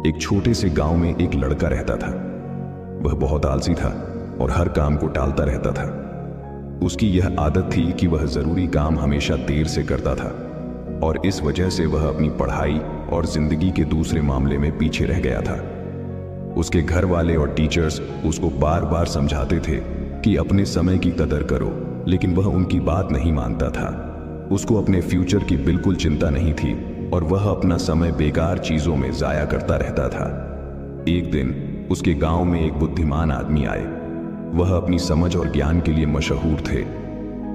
एक छोटे से गांव में एक लड़का रहता था। वह बहुत आलसी था और हर काम को टालता रहता था। उसकी यह आदत थी कि वह जरूरी काम हमेशा देर से करता था और इस वजह से वह अपनी पढ़ाई और जिंदगी के दूसरे मामले में पीछे रह गया था। उसके घर वाले और टीचर्स उसको बार बार समझाते थे कि अपने समय की कदर करो, लेकिन वह उनकी बात नहीं मानता था। उसको अपने फ्यूचर की बिल्कुल चिंता नहीं थी और वह अपना समय बेकार चीजों में जाया करता रहता था। एक दिन उसके गांव में एक बुद्धिमान आदमी आए। वह अपनी समझ और ज्ञान के लिए मशहूर थे।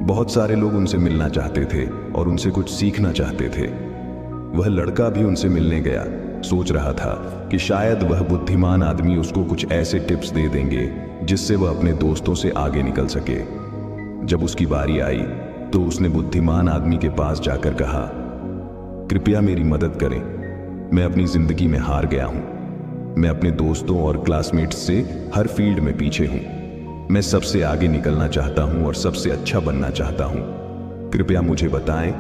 बहुत सारे लोग उनसे मिलना चाहते थे और उनसे कुछ सीखना चाहते थे। वह लड़का भी उनसे मिलने गया। सोच रहा था कि शायद वह बुद्धिमान आदमी उसको कुछ ऐसे टिप्स दे देंगे जिससे वह अपने दोस्तों से आगे निकल सके। जब उसकी बारी आई तो उसने बुद्धिमान आदमी के पास जाकर कहा, कृपया मेरी मदद करें। मैं अपनी जिंदगी में हार गया हूं। मैं अपने दोस्तों और क्लासमेट्स से हर फील्ड में पीछे हूं। मैं सबसे आगे निकलना चाहता हूं और सबसे अच्छा बनना चाहता हूं। कृपया मुझे बताएं,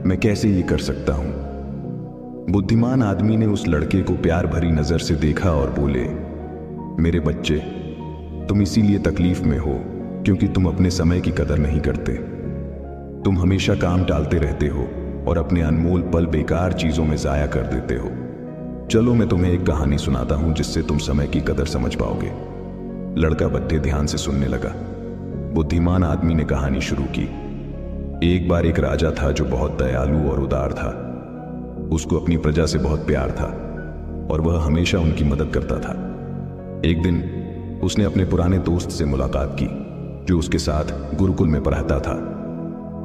मैं कैसे ये कर सकता हूं। बुद्धिमान आदमी ने उस लड़के को प्यार भरी नजर से देखा और बोले, मेरे बच्चे, तुम इसीलिए तकलीफ में हो क्योंकि तुम अपने समय की कदर नहीं करते। तुम हमेशा काम टालते रहते हो और अपने अनमोल पल बेकार चीजों में जाया कर देते हो। चलो मैं तुम्हें एक कहानी सुनाता हूं जिससे तुम समय की कदर समझ पाओगे। लड़का बड़े ध्यान से सुनने लगा। बुद्धिमान आदमी ने कहानी शुरू की। एक बार एक राजा था जो बहुत दयालु और उदार था। उसको अपनी प्रजा से बहुत प्यार था और वह हमेशा उनकी मदद करता था। एक दिन उसने अपने पुराने दोस्त से मुलाकात की जो उसके साथ गुरुकुल में पढ़ता था।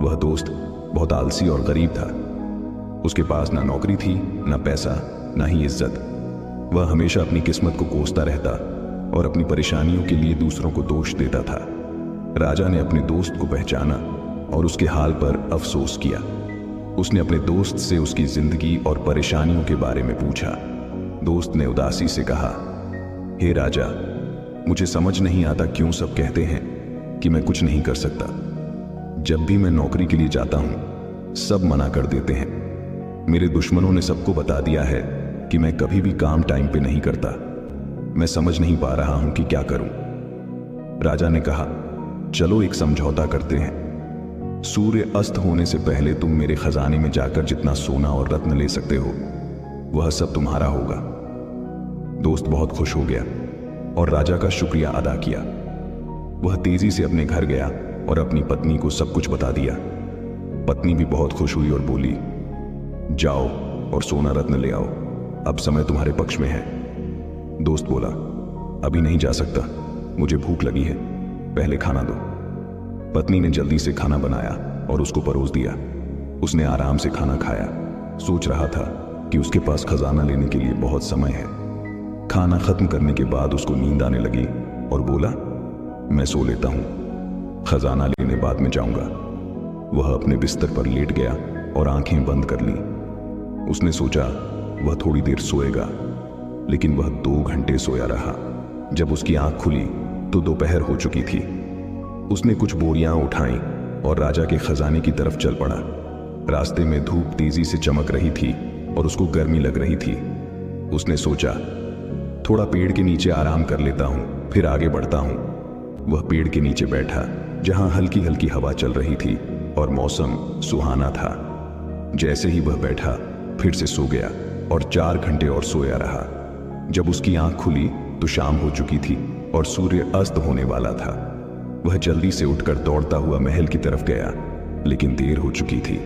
वह दोस्त बहुत आलसी और गरीब था। उसके पास ना नौकरी थी, ना पैसा, ना ही इज्जत। वह हमेशा अपनी किस्मत को कोसता रहता और अपनी परेशानियों के लिए दूसरों को दोष देता था। राजा ने अपने दोस्त को पहचाना और उसके हाल पर अफसोस किया। उसने अपने दोस्त से उसकी जिंदगी और परेशानियों के बारे में पूछा। दोस्त ने उदासी से कहा, हे राजा, मुझे समझ नहीं आता क्यों सब कहते हैं कि मैं कुछ नहीं कर सकता। जब भी मैं नौकरी के लिए जाता हूं, सब मना कर देते हैं। मेरे दुश्मनों ने सबको बता दिया है कि मैं कभी भी काम टाइम पे नहीं करता। मैं समझ नहीं पा रहा हूं कि क्या करूं। राजा ने कहा, चलो एक समझौता करते हैं। सूर्य अस्त होने से पहले तुम मेरे खजाने में जाकर जितना सोना और रत्न ले सकते हो, वह सब तुम्हारा होगा। दोस्त बहुत खुश हो गया और राजा का शुक्रिया अदा किया। वह तेजी से अपने घर गया और अपनी पत्नी को सब कुछ बता दिया। पत्नी भी बहुत खुश हुई और बोली, जाओ और सोना रत्न ले आओ, अब समय तुम्हारे पक्ष में है। दोस्त बोला, अभी नहीं जा सकता, मुझे भूख लगी है, पहले खाना दो। पत्नी ने जल्दी से खाना बनाया और उसको परोस दिया। उसने आराम से खाना खाया। सोच रहा था कि उसके पास खजाना लेने के लिए बहुत समय है। खाना खत्म करने के बाद उसको नींद आने लगी और बोला, मैं सो लेता हूं, खजाना लेने बाद में जाऊंगा। वह अपने बिस्तर पर लेट गया और आंखें बंद कर ली। उसने सोचा वह थोड़ी देर सोएगा, लेकिन वह 2 घंटे सोया रहा। जब उसकी आंख खुली तो दोपहर हो चुकी थी। उसने कुछ बोरियां उठाई और राजा के खजाने की तरफ चल पड़ा। रास्ते में धूप तेजी से चमक रही थी और उसको गर्मी लग रही थी। उसने सोचा, थोड़ा पेड़ के नीचे आराम कर लेता हूं, फिर आगे बढ़ता हूं। वह पेड़ के नीचे बैठा जहां हल्की हल्की हवा चल रही थी और मौसम सुहाना था। जैसे ही वह बैठा, फिर से सो गया और 4 घंटे और सोया रहा। जब उसकी आंख खुली तो शाम हो चुकी थी और सूर्य अस्त होने वाला था। वह जल्दी से उठकर दौड़ता हुआ महल की तरफ गया, लेकिन देर हो चुकी थी।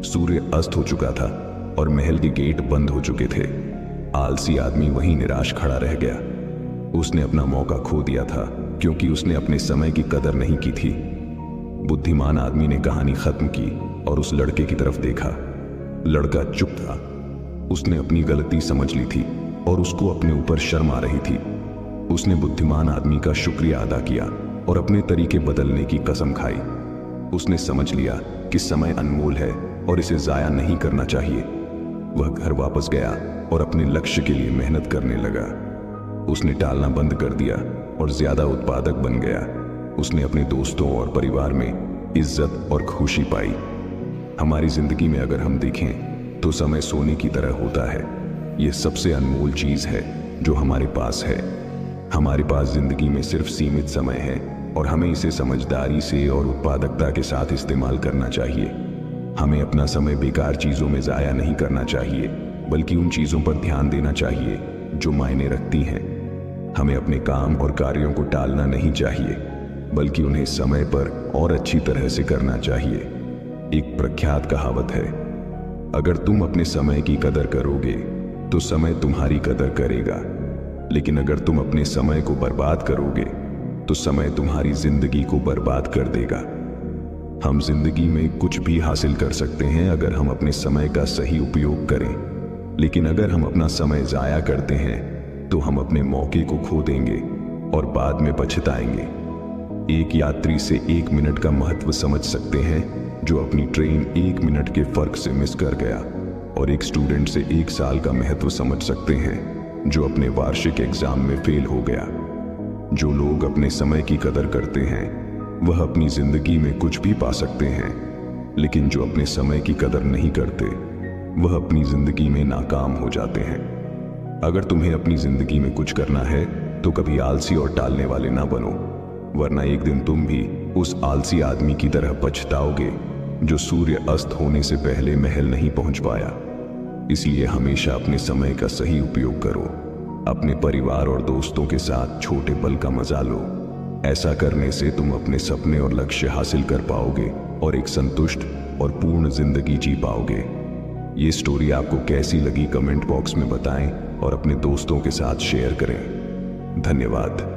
सूर्य अस्त हो चुका था और महल के गेट बंद हो चुके थे। आलसी आदमी वहीं निराश खड़ा रह गया। उसने अपना मौका खो दिया था क्योंकि उसने अपने समय की कदर नहीं की थी। बुद्धिमान आदमी ने कहानी खत्म की और उस लड़के की तरफ देखा। लड़का चुप था। उसने अपनी गलती समझ ली थी और उसको अपने ऊपर शर्म आ रही थी। उसने बुद्धिमान आदमी का शुक्रिया अदा किया और अपने तरीके बदलने की कसम खाई। उसने समझ लिया कि समय अनमोल है और इसे जाया नहीं करना चाहिए। वह घर वापस गया और अपने लक्ष्य के लिए मेहनत करने लगा। उसने टालना बंद कर दिया और ज्यादा उत्पादक बन गया। उसने अपने दोस्तों और परिवार में इज्जत और खुशी पाई। हमारी जिंदगी में अगर हम देखें तो समय सोने की तरह होता है। यह सबसे अनमोल चीज है जो हमारे पास है। हमारे पास जिंदगी में सिर्फ सीमित समय है और हमें इसे समझदारी से और उत्पादकता के साथ इस्तेमाल करना चाहिए। हमें अपना समय बेकार चीजों में जाया नहीं करना चाहिए, बल्कि उन चीजों पर ध्यान देना चाहिए जो मायने रखती हैं। हमें अपने काम और कार्यों को टालना नहीं चाहिए, बल्कि उन्हें समय पर और अच्छी तरह से करना चाहिए। एक प्रख्यात कहावत है, अगर तुम अपने समय की कदर करोगे तो समय तुम्हारी कदर करेगा, लेकिन अगर तुम अपने समय को बर्बाद करोगे तो समय तुम्हारी जिंदगी को बर्बाद कर देगा। हम जिंदगी में कुछ भी हासिल कर सकते हैं अगर हम अपने समय का सही उपयोग करें, लेकिन अगर हम अपना समय जाया करते हैं तो हम अपने मौके को खो देंगे और बाद में पछताएंगे। एक यात्री से 1 मिनट का महत्व समझ सकते हैं जो अपनी ट्रेन 1 मिनट के फर्क से मिस कर गया, और एक स्टूडेंट से 1 साल का महत्व समझ सकते हैं जो अपने वार्षिक एग्जाम में फेल हो गया। जो लोग अपने समय की कदर करते हैं वह अपनी जिंदगी में कुछ भी पा सकते हैं, लेकिन जो अपने समय की कदर नहीं करते वह अपनी जिंदगी में नाकाम हो जाते हैं। अगर तुम्हें अपनी जिंदगी में कुछ करना है तो कभी आलसी और टालने वाले ना बनो, वरना एक दिन तुम भी उस आलसी आदमी की तरह पछताओगे जो सूर्य अस्त होने से पहले महल नहीं पहुंच पाया। इसलिए हमेशा अपने समय का सही उपयोग करो। अपने परिवार और दोस्तों के साथ छोटे पल का मजा लो। ऐसा करने से तुम अपने सपने और लक्ष्य हासिल कर पाओगे और एक संतुष्ट और पूर्ण जिंदगी जी पाओगे। ये स्टोरी आपको कैसी लगी कमेंट बॉक्स में बताएं और अपने दोस्तों के साथ शेयर करें। धन्यवाद।